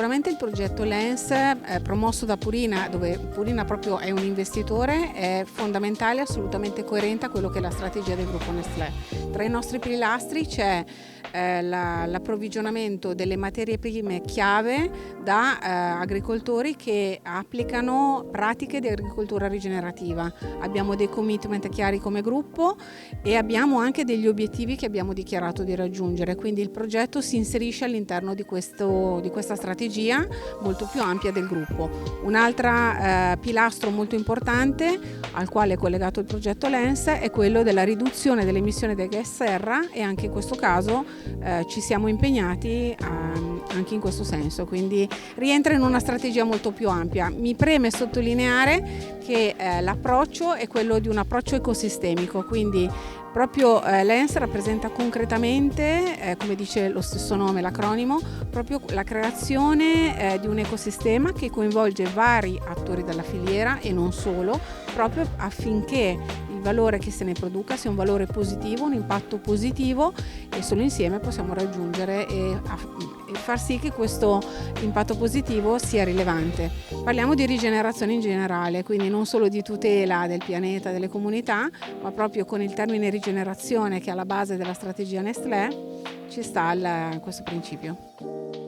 Sicuramente il progetto Lens, promosso da Purina, dove Purina proprio è un investitore, è fondamentale, assolutamente coerente a quello che è la strategia del gruppo Nestlé. Tra i nostri pilastri c'è l'approvvigionamento delle materie prime chiave da agricoltori che applicano pratiche di agricoltura rigenerativa. Abbiamo dei commitment chiari come gruppo e abbiamo anche degli obiettivi che abbiamo dichiarato di raggiungere, quindi il progetto si inserisce all'interno di questa strategia molto più ampia del gruppo. Un'altra pilastro molto importante al quale è collegato il progetto Lens è quello della riduzione delle emissioni dei gas serra, e anche in questo caso ci siamo impegnati anche in questo senso, quindi rientra in una strategia molto più ampia. Mi preme sottolineare che l'approccio è quello di un approccio ecosistemico, quindi proprio Lens rappresenta concretamente, come dice lo stesso nome, l'acronimo, proprio la creazione di un ecosistema che coinvolge vari attori della filiera e non solo, proprio affinché il valore che se ne produca sia un valore positivo, un impatto positivo, e solo insieme possiamo raggiungere e far sì che questo impatto positivo sia rilevante. Parliamo di rigenerazione in generale, quindi non solo di tutela del pianeta, delle comunità, ma proprio con il termine rigenerazione che è alla base della strategia Nestlé ci sta questo principio.